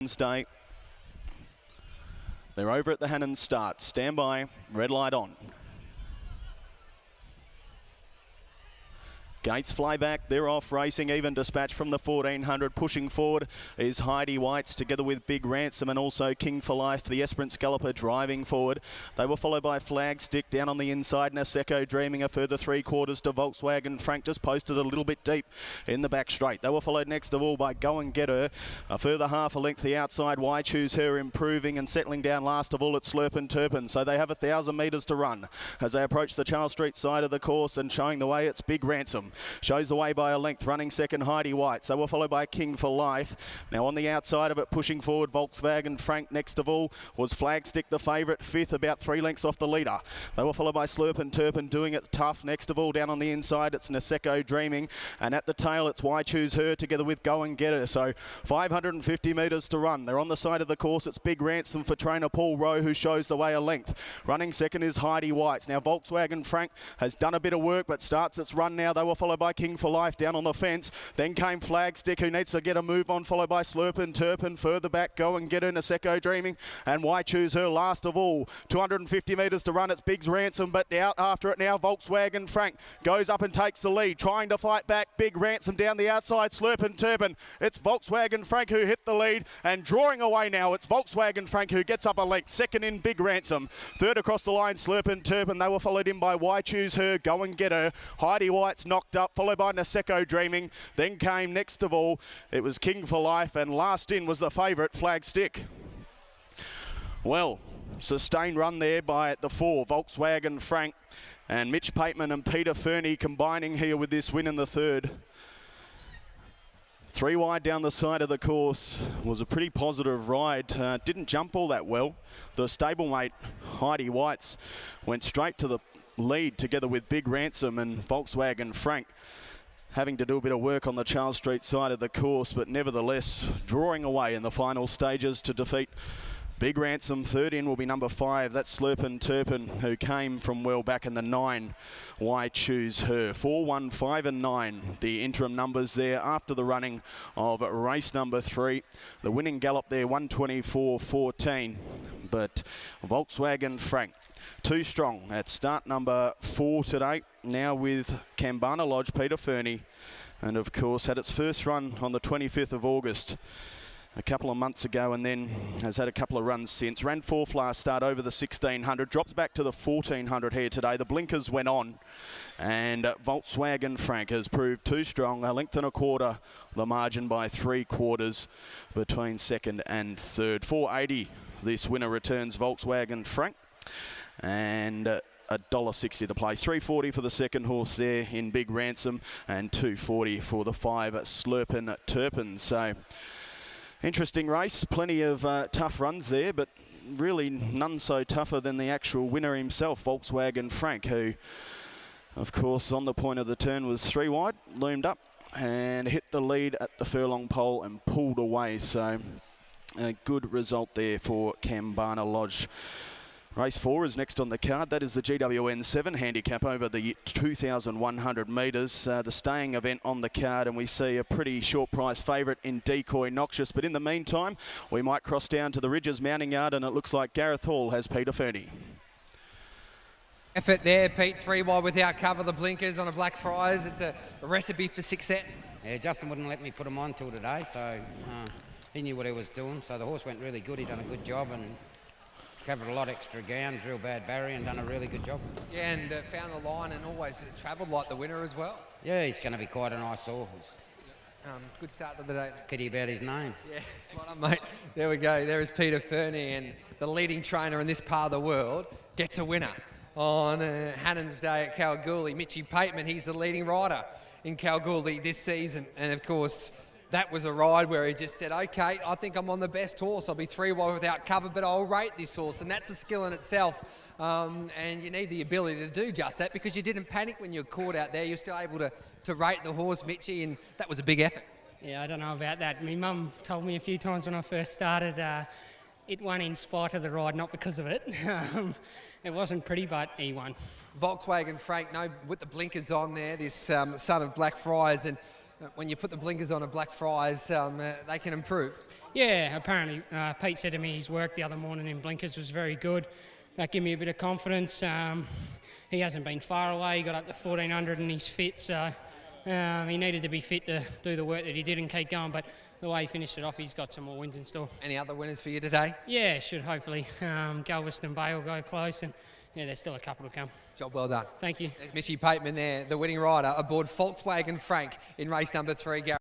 Day. They're over at the Hannon start. Stand by, red light on. Gates fly back, they're off racing, even dispatch from the 1400. Pushing forward is Heidi Whites together with Big Ransom and also King for Life, the Esperance Galloper driving forward. They were followed by Flagstick down on the inside. Naseko Dreaming a further 3/4 to Volkswagen Frank, just posted a little bit deep in the back straight. They were followed next of all by Go and Get Her. A further half a length the outside. Why Choose Her improving and settling down last of all at Slurpin Turpin. So they have 1,000 metres to run as they approach the Charles Street side of the course, and showing the way it's Big Ransom. Shows the way by a length, running second Heidi White. So we're followed by King for Life. Now on the outside of it, pushing forward, Volkswagen Frank next of all was Flagstick, the favourite, fifth, about 3 lengths off the leader. They were followed by Slurpin Turpin, doing it tough. Next of all, down on the inside, it's Naseko Dreaming. And at the tail, it's Why Choose Her together with Go and Get Her. So 550 metres to run. They're on the side of the course. It's Big Ransom for trainer Paul Rowe, who shows the way a length. Running second is Heidi White. Now Volkswagen Frank has done a bit of work, but starts its run now. They were followed by King for Life down on the fence. Then came Flagstick, who needs to get a move on, followed by Slurpin Turpin. Further back, Go and Get Her, Naseko Dreaming, and Why Choose Her last of all. 250 metres to run. It's Big Ransom, but out after it now, Volkswagen Frank goes up and takes the lead, trying to fight back. Big Ransom down the outside, Slurpin Turpin. It's Volkswagen Frank who hit the lead, and drawing away now, it's Volkswagen Frank who gets up a length. Second in Big Ransom. Third across the line, Slurpin Turpin. They were followed in by Why Choose Her, Go and Get Her. Heidi White's knocked up, followed by Naseko Dreaming. Then came next of all, it was King for Life, and last in was the favourite, Flagstick. Well, sustained run there by the 4, Volkswagen Frank, and Mitch Pateman and Peter Fernie combining here with this win in the third. 3 wide down the side of the course. Was a pretty positive ride. Didn't jump all that well. The stablemate, Heidi Whites, went straight to the lead together with Big Ransom and Volkswagen Frank, having to do a bit of work on the Charles Street side of the course, but nevertheless drawing away in the final stages to defeat Big Ransom. Third in will be number 5. That's Slurpin Turpin, who came from well back in the 9. Why Choose Her. 4, 1, 5 and 9. The interim numbers there after the running of race number 3. The winning gallop there, 124.14. But Volkswagen Frank, too strong at start number 4 today. Now with Kambana Lodge, Peter Fernie, and of course had its first run on the 25th of August. A couple of months ago, and then has had a couple of runs since. Ran 4th last start over the 1600, drops back to the 1400 here today. The blinkers went on, and Volkswagen Frank has proved too strong. 1.25 lengths the margin by 3/4 between second and third. 480 this winner returns Volkswagen Frank, and $1.60 the place. 340 for the second horse there in Big Ransom, and 240 for the 5 Slurpin Turpin. So interesting race, plenty of tough runs there, but really none so tougher than the actual winner himself, Volkswagen Frank, who, of course, on the point of the turn was 3 wide, loomed up and hit the lead at the furlong pole and pulled away. So a good result there for Kambana Lodge. Race 4 is next on the card. That is the GWN 7 handicap over the 2,100 metres. The staying event on the card, and we see a pretty short price favourite in Decoy Noxious. But in the meantime, we might cross down to the Ridges Mounting Yard, and it looks like Gareth Hall has Peter Fernie. Effort there, Pete. 3 wide without cover, the blinkers on a Black Friars. It's a recipe for success. Yeah, Justin wouldn't let me put him on till today, so he knew what he was doing. So the horse went really good. He done a good job and covered a lot extra ground, drilled bad barrier, and done a really good job. Yeah, and found the line and always travelled like the winner as well. Yeah, he's going to be quite a nice horse. Good start to the day. Pity about his name. Yeah, well done, mate. There we go. There is Peter Fernie, and the leading trainer in this part of the world gets a winner on Hannon's Day at Kalgoorlie. Mitchy Pateman, he's the leading rider in Kalgoorlie this season, and of course, that was a ride where he just said, okay, I think I'm on the best horse. I'll be 3 wide without cover, but I'll rate this horse. And that's a skill in itself. And you need the ability to do just that, because you didn't panic when you were caught out there. You're still able to rate the horse, Mitchy, and that was a big effort. Yeah, I don't know about that. My mum told me a few times when I first started, it won in spite of the ride, not because of it. It wasn't pretty, but he won. Volkswagen Frank, no, with the blinkers on there, this son of Black Friars, and when you put the blinkers on a Black Friars, they can improve. Yeah, apparently Pete said to me his work the other morning in blinkers was very good. That gave me a bit of confidence. He hasn't been far away. He got up to 1400 and he's fit, so he needed to be fit to do the work that he did and keep going, but the way he finished it off, he's got some more wins in store. Any other winners for you today? Yeah, should hopefully. Galveston Bay will go close, and yeah, there's still a couple to come. Job well done. Thank you. There's Mitchy Pateman there, the winning rider aboard Volkswagen Frank in race number 3.